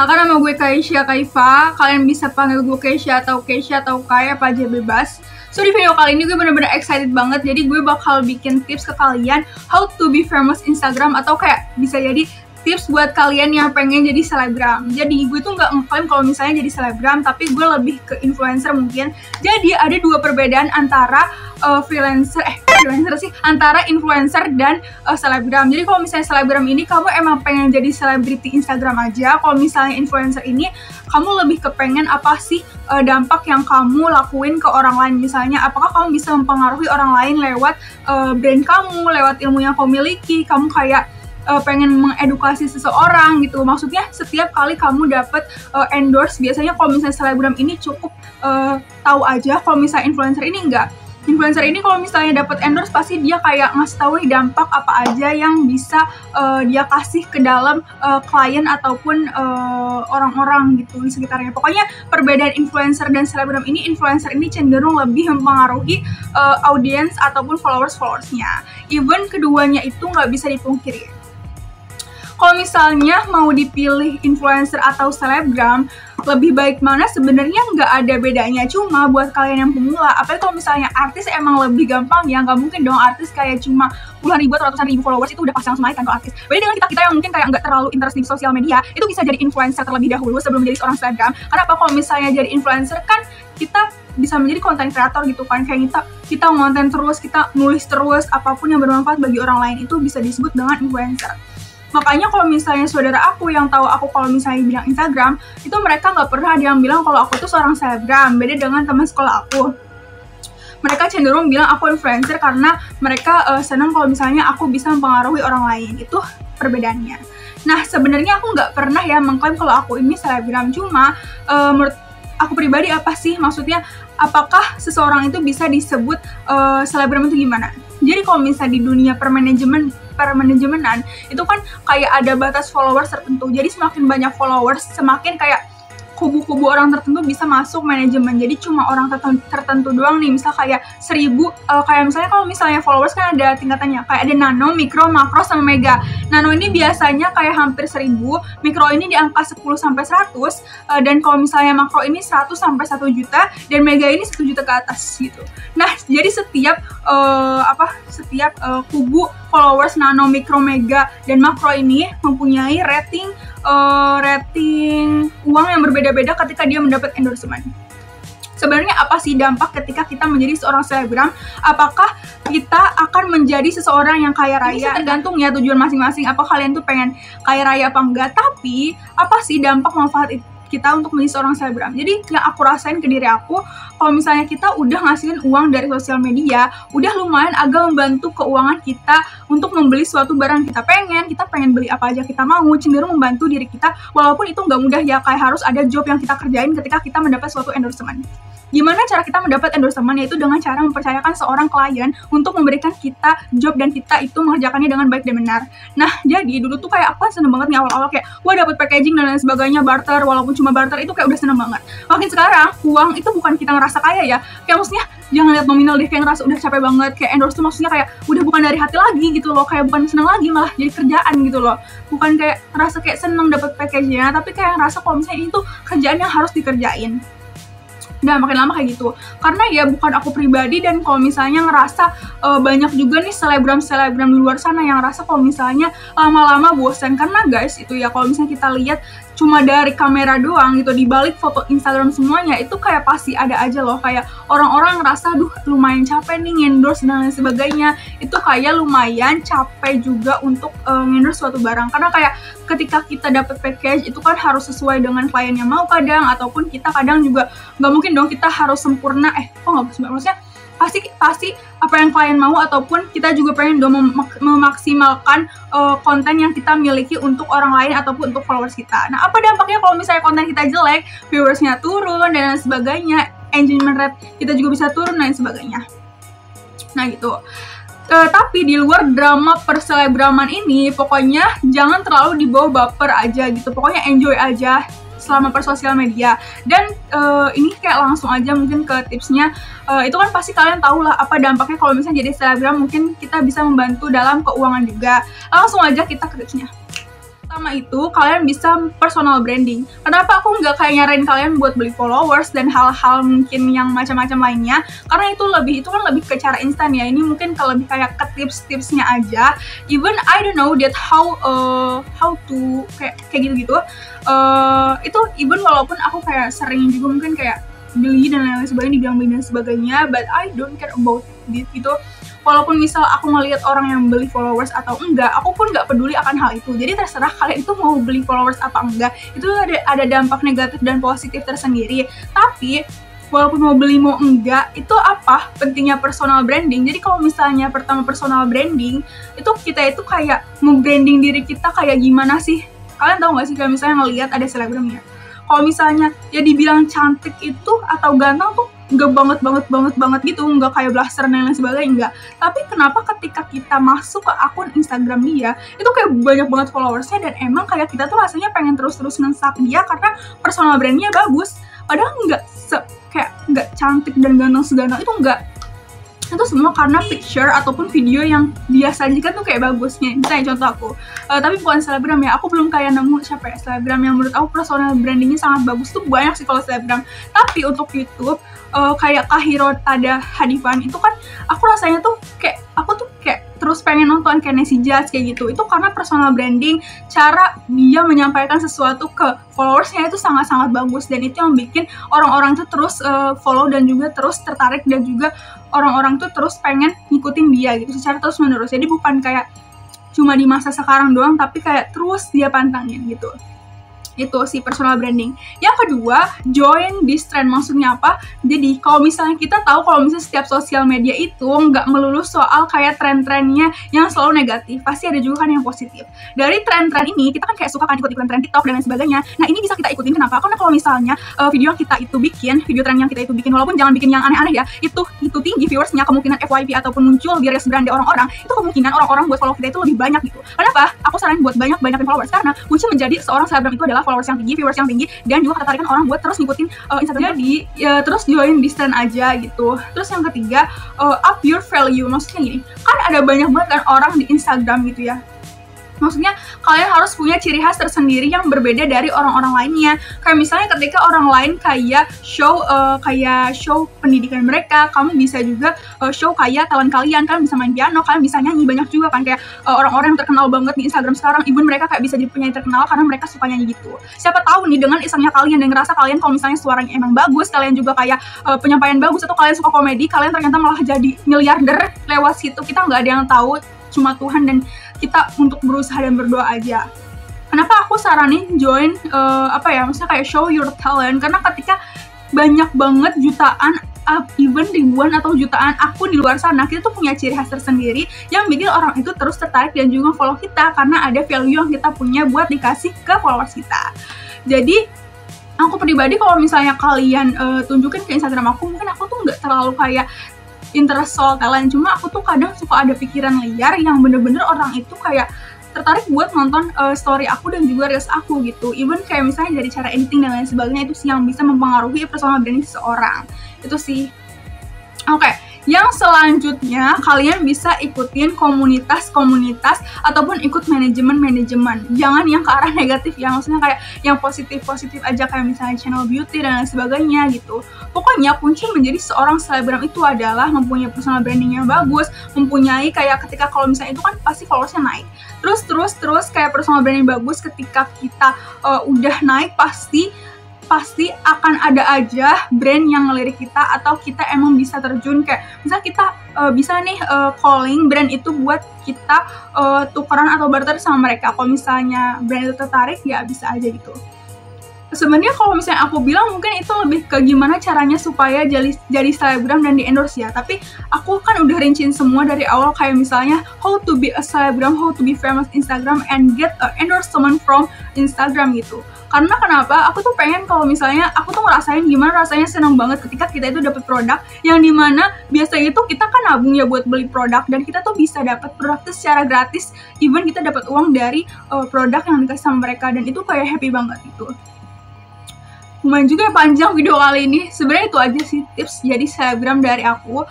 Perkenalkan, nama gue Kaisya Kaifa. Kalian bisa panggil gue Keisha atau Kai, apa aja bebas. So di video kali ini gue bener-bener excited banget. Jadi gue bakal bikin tips ke kalian how to be famous Instagram, atau kayak bisa jadi tips buat kalian yang pengen jadi selebgram. Jadi gue tuh nggak ngeklaim kalau misalnya jadi selebgram, tapi gue lebih ke influencer mungkin. Jadi ada dua perbedaan antara antara influencer dan selebgram. Jadi kalau misalnya selebgram ini kamu emang pengen jadi selebriti Instagram aja. Kalau misalnya influencer ini kamu lebih kepengen apa sih dampak yang kamu lakuin ke orang lain. Misalnya apakah kamu bisa mempengaruhi orang lain lewat brand kamu, lewat ilmu yang kamu miliki. Kamu kayak pengen mengedukasi seseorang gitu. Maksudnya setiap kali kamu dapet endorse, biasanya kalau misalnya selebgram ini cukup tahu aja. Kalau misalnya influencer ini enggak. Influencer ini kalau misalnya dapat endorse pasti dia kayak ngasih tahu dampak apa aja yang bisa dia kasih ke dalam klien ataupun orang-orang gitu di sekitarnya. Pokoknya perbedaan influencer dan selebgram ini, influencer ini cenderung lebih mempengaruhi audiens ataupun followersnya. Even keduanya itu nggak bisa dipungkiri. Kalau misalnya mau dipilih influencer atau selebgram, lebih baik mana, sebenarnya nggak ada bedanya. Cuma buat kalian yang pemula, apalagi kalau misalnya artis emang lebih gampang ya. Nggak mungkin dong artis kayak cuma puluhan ribu atau ratusan ribu followers itu udah pasti langsung naik kan kalau artis. Beda dengan kita yang mungkin kayak nggak terlalu interest di sosial media, itu bisa jadi influencer terlebih dahulu sebelum jadi seorang selebgram. Karena apa, kalau misalnya jadi influencer kan kita bisa menjadi konten kreator gitu kan. Kayak kita ngonten terus, kita nulis terus, apapun yang bermanfaat bagi orang lain itu bisa disebut dengan influencer. Makanya kalau misalnya saudara aku yang tahu aku kalau misalnya bilang Instagram, itu mereka nggak pernah ada yang bilang kalau aku tuh seorang selebgram. Beda dengan teman sekolah aku. Mereka cenderung bilang aku influencer karena mereka senang kalau misalnya aku bisa mempengaruhi orang lain. Itu perbedaannya. Nah, sebenarnya aku nggak pernah ya mengklaim kalau aku ini selebgram. Cuma menurut aku pribadi apa sih? Maksudnya apakah seseorang itu bisa disebut selebgram itu gimana? Jadi kalau misalnya di dunia permanajemenan itu kan kayak ada batas followers tertentu. Jadi semakin banyak followers, semakin kayak kubu-kubu orang tertentu bisa masuk manajemen. Jadi cuma orang tertentu doang nih. Misal kayak 1000, kayak misalnya kalau misalnya followers kan ada tingkatannya. Kayak ada nano, mikro, makro, sama mega. Nano ini biasanya kayak hampir 1000, mikro ini di angka 10-100, dan kalau misalnya makro ini 100-1 juta, dan mega ini 1 juta ke atas gitu. Nah, jadi setiap kubu followers nano, mikro, mega, dan makro ini mempunyai rating uang yang berbeda-beda ketika dia mendapat endorsement. Sebenarnya apa sih dampak ketika kita menjadi seorang selebgram? Apakah kita akan menjadi seseorang yang kaya raya? Ini tergantung ya tujuan masing-masing. Apa kalian tuh pengen kaya raya apa enggak? Tapi apa sih dampak manfaat kita untuk menjadi seorang selebgram? Jadi yang aku rasain ke diri aku, kalau misalnya kita udah ngasihin uang dari sosial media, udah lumayan agak membantu keuangan kita untuk membeli suatu barang kita pengen beli apa aja kita mau, cenderung membantu diri kita, walaupun itu nggak mudah ya, kayak harus ada job yang kita kerjain ketika kita mendapat suatu endorsement. Gimana cara kita mendapat endorsement? Yaitu dengan cara mempercayakan seorang klien untuk memberikan kita job dan kita itu mengerjakannya dengan baik dan benar. Nah, jadi dulu tuh kayak aku seneng banget nih awal-awal kayak wah dapat packaging dan lain sebagainya, barter, walaupun cuma barter itu kayak udah seneng banget. Makin sekarang uang itu bukan kita ngerasa kaya ya. Kayak maksudnya jangan lihat nominal deh, kayak ngerasa udah capek banget. Kayak endorse tuh maksudnya kayak udah bukan dari hati lagi gitu loh, kayak bukan seneng lagi, malah jadi kerjaan gitu loh. Bukan kayak ngerasa kayak seneng dapat packagingnya, tapi kayak ngerasa kalau misalnya itu kerjaan yang harus dikerjain. Dan makin lama kayak gitu, karena ya bukan aku pribadi, dan kalau misalnya ngerasa banyak juga nih selebgram di luar sana yang ngerasa kalau misalnya lama-lama bosan. Karena guys itu ya, kalau misalnya kita lihat cuma dari kamera doang gitu, di balik foto Instagram semuanya itu kayak pasti ada aja loh kayak orang-orang ngerasa duh lumayan capek nih endorse dan lain sebagainya. Itu kayak lumayan capek juga untuk endorse suatu barang, karena kayak ketika kita dapat package itu kan harus sesuai dengan klien yang mau kadang, ataupun kita kadang juga nggak mungkin dong kita harus sempurna, maksudnya pasti apa yang klien mau, ataupun kita juga pengen dong memaksimalkan konten yang kita miliki untuk orang lain ataupun untuk followers kita. Nah, apa dampaknya kalau misalnya konten kita jelek, viewersnya turun dan lain sebagainya, engagement rate kita juga bisa turun dan lain sebagainya. Nah gitu. Tapi di luar drama perselebraman ini, pokoknya jangan terlalu dibawa baper aja gitu. Pokoknya enjoy aja selama sosial media. Dan ini kayak langsung aja mungkin ke tipsnya. Itu kan pasti kalian tahu lah apa dampaknya kalau misalnya jadi selebgram. Mungkin kita bisa membantu dalam keuangan juga. Langsung aja kita ke tipsnya. Pertama itu, kalian bisa personal branding. Kenapa aku nggak kayak nyaranin kalian buat beli followers dan hal-hal mungkin yang macam-macam lainnya? Karena itu kan lebih ke cara instan ya. Ini mungkin lebih kayak ke tips-tipsnya aja. Even I don't know that how to kayak gitu-gitu. Itu even walaupun aku kayak sering juga mungkin kayak beli dan lain-lain sebagainya, dibilang beli dan sebagainya, but I don't care about it gitu. Walaupun misal aku ngelihat orang yang beli followers atau enggak, aku pun nggak peduli akan hal itu. Jadi terserah kalian itu mau beli followers apa enggak. Itu ada dampak negatif dan positif tersendiri. Tapi walaupun mau beli mau enggak, itu apa pentingnya personal branding. Jadi kalau misalnya pertama personal branding, itu kita itu kayak membranding diri kita kayak gimana sih? Kalian tahu nggak sih, kayak misalnya ngelihat ada selebgramnya, kalau misalnya ya dibilang cantik itu atau ganteng tuh nggak banget gitu, nggak kayak blaster dan lain sebagainya, enggak. Tapi kenapa ketika kita masuk ke akun Instagram dia, itu kayak banyak banget followersnya, dan emang kayak kita tuh rasanya pengen terus-terus nge-stalk dia karena personal brandnya bagus. Padahal kayak nggak cantik dan ganteng segala itu enggak. Itu semua karena picture ataupun video yang dia sajikan tuh kayak bagusnya. Misalnya contoh aku, tapi bukan selebgram ya, aku belum kayak nemu siapa ya selebgram yang menurut aku personal brandingnya sangat bagus. Tuh banyak sih kalau selebgram. Tapi untuk YouTube, kayak Kahiro Tada Hadifan itu kan aku rasanya tuh kayak aku tuh kayak terus pengen nonton kayak Nancy Judge kayak gitu. Itu karena personal branding, cara dia menyampaikan sesuatu ke followersnya itu sangat-sangat bagus, dan itu yang bikin orang-orang tuh terus follow dan juga terus tertarik, dan juga orang-orang tuh terus pengen ngikutin dia gitu secara terus menerus. Jadi bukan kayak cuma di masa sekarang doang, tapi kayak terus dia pantangin gitu. Itu sih personal branding. Yang kedua, join this trend. Maksudnya apa? Jadi kalau misalnya kita tahu kalau misalnya setiap sosial media itu nggak melulu soal kayak tren-trennya yang selalu negatif, pasti ada juga kan yang positif. Dari tren-tren ini kita kan kayak suka kan ikut-ikutan tren TikTok dan lain sebagainya. Nah ini bisa kita ikutin. Kenapa? Karena kalau misalnya video tren yang kita itu bikin, walaupun jangan bikin yang aneh-aneh ya, itu tinggi viewersnya, kemungkinan FYP ataupun muncul di reels brand orang-orang, itu kemungkinan orang-orang buat follow kita itu lebih banyak gitu. Kenapa? Aku saranin buat banyakin followers, karena kunci menjadi seorang selebgram itu adalah followers yang tinggi, viewers yang tinggi, dan juga ketertarikan orang buat terus ngikutin Instagram. Jadi ya terus join di stand aja gitu. Terus yang ketiga, up your value. Maksudnya gini, kan ada banyak banget kan orang di Instagram gitu ya. Maksudnya kalian harus punya ciri khas tersendiri yang berbeda dari orang-orang lainnya. Kayak misalnya ketika orang lain kayak show pendidikan mereka, kamu bisa juga show kayak talent kalian bisa main piano, kalian bisa nyanyi. Banyak juga kan kayak orang-orang yang terkenal banget di Instagram sekarang, even mereka kayak bisa jadi penyanyi terkenal karena mereka suka nyanyi gitu. Siapa tahu nih dengan isengnya kalian dan ngerasa kalian kalau misalnya suaranya emang bagus, kalian juga kayak penyampaian bagus, atau kalian suka komedi, kalian ternyata malah jadi miliarder lewat situ. Kita nggak ada yang tahu, cuma Tuhan, dan kita untuk berusaha dan berdoa aja. Kenapa aku saranin join maksudnya kayak show your talent, karena ketika banyak banget jutaan, even ribuan atau jutaan akun di luar sana, kita tuh punya ciri khas tersendiri yang bikin orang itu terus tertarik dan juga follow kita, karena ada value yang kita punya buat dikasih ke followers kita. Jadi aku pribadi kalau misalnya kalian tunjukin ke Instagram aku, mungkin aku tuh nggak terlalu kayak interest soal talent, cuma aku tuh kadang suka ada pikiran liar yang bener-bener orang itu kayak tertarik buat nonton story aku dan juga reels aku gitu. Even kayak misalnya dari cara editing dan lain sebagainya, itu sih yang bisa mempengaruhi personal branding seseorang. Itu sih. Oke. Yang selanjutnya, kalian bisa ikutin komunitas-komunitas ataupun ikut manajemen-manajemen. Jangan yang ke arah negatif ya, maksudnya kayak yang positif-positif aja, kayak misalnya channel beauty dan lain sebagainya gitu. Pokoknya kunci menjadi seorang selebgram itu adalah mempunyai personal branding yang bagus, mempunyai kayak ketika kalau misalnya itu kan pasti followersnya naik. Terus kayak personal branding bagus, ketika kita udah naik pasti akan ada aja brand yang ngelirik kita, atau kita emang bisa terjun kayak misalnya kita bisa nih calling brand itu buat kita tukeran atau barter sama mereka. Kalau misalnya brand itu tertarik ya bisa aja gitu. Sebenarnya kalau misalnya aku bilang mungkin itu lebih ke gimana caranya supaya jadi selebgram dan di endorse ya. Tapi aku kan udah rinciin semua dari awal, kayak misalnya how to be a celebgram, how to be famous Instagram, and get a endorsement from Instagram gitu. Karena kenapa? Aku tuh pengen kalau misalnya aku tuh ngerasain gimana rasanya senang banget ketika kita itu dapat produk yang dimana biasanya itu kita kan nabung ya buat beli produk, dan kita tuh bisa dapat produk itu secara gratis, even kita dapat uang dari produk yang dikasih sama mereka, dan itu kayak happy banget gitu. Lumayan juga ya panjang video kali ini. Sebenarnya itu aja sih tips jadi selebgram dari aku.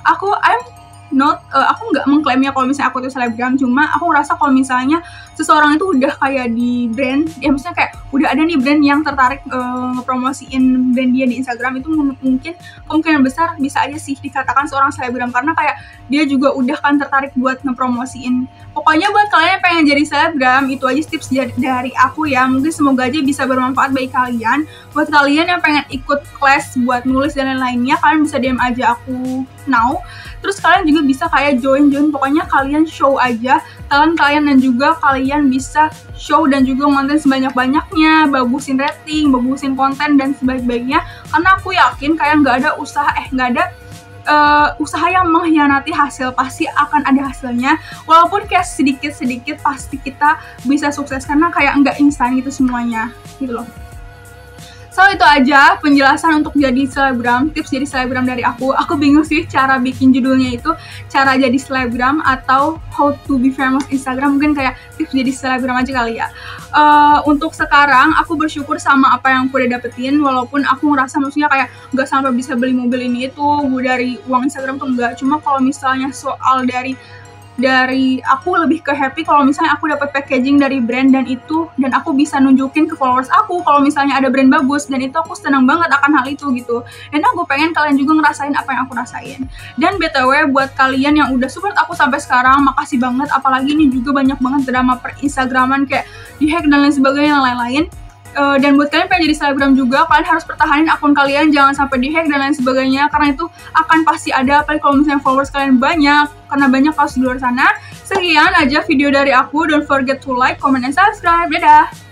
I'm aku nggak mengklaimnya kalau misalnya aku tuh selebgram, cuma aku ngerasa kalau misalnya seseorang itu udah kayak di brand, ya maksudnya kayak udah ada nih brand yang tertarik ngepromosiin brand dia di Instagram, itu mungkin kemungkinan besar bisa aja sih dikatakan seorang selebgram, karena kayak dia juga udah kan tertarik buat ngepromosiin. Pokoknya buat kalian yang pengen jadi selebgram, itu aja tips dari aku ya. Mungkin semoga aja bisa bermanfaat bagi kalian. Buat kalian yang pengen ikut kelas buat nulis dan lain-lainnya, kalian bisa DM aja aku now. Terus kalian juga bisa kayak join, pokoknya kalian show aja talent kalian, dan juga kalian bisa show dan juga konten sebanyak-banyaknya, bagusin rating, bagusin konten dan sebaik-baiknya. Karena aku yakin kayak nggak ada usaha yang mengkhianati hasil, pasti akan ada hasilnya. Walaupun kayak sedikit-sedikit pasti kita bisa sukses, karena kayak nggak instan gitu semuanya gitu loh. So itu aja penjelasan untuk jadi selebgram, tips jadi selebgram dari aku. Aku bingung sih cara bikin judulnya itu cara jadi selebgram atau how to be famous Instagram, mungkin kayak tips jadi selebgram aja kali ya. Untuk sekarang aku bersyukur sama apa yang aku udah dapetin, walaupun aku ngerasa maksudnya kayak nggak sampai bisa beli mobil ini itu dari uang Instagram tuh enggak. Cuma kalau misalnya soal dari aku lebih ke happy kalau misalnya aku dapat packaging dari brand, dan aku bisa nunjukin ke followers aku kalau misalnya ada brand bagus, dan itu aku senang banget akan hal itu gitu. Dan aku pengen kalian juga ngerasain apa yang aku rasain. Dan BTW buat kalian yang udah support aku sampai sekarang, makasih banget. Apalagi ini juga banyak banget drama per Instagraman kayak di-hack dan lain sebagainya yang lain-lain. Dan buat kalian pengen jadi selebgram juga, kalian harus pertahanin akun kalian, jangan sampai di-hack dan lain sebagainya, karena itu akan pasti ada, apalagi kalau misalnya followers kalian banyak, karena banyak kasus di luar sana. Sekian aja video dari aku, don't forget to like, comment, and subscribe. Dadah!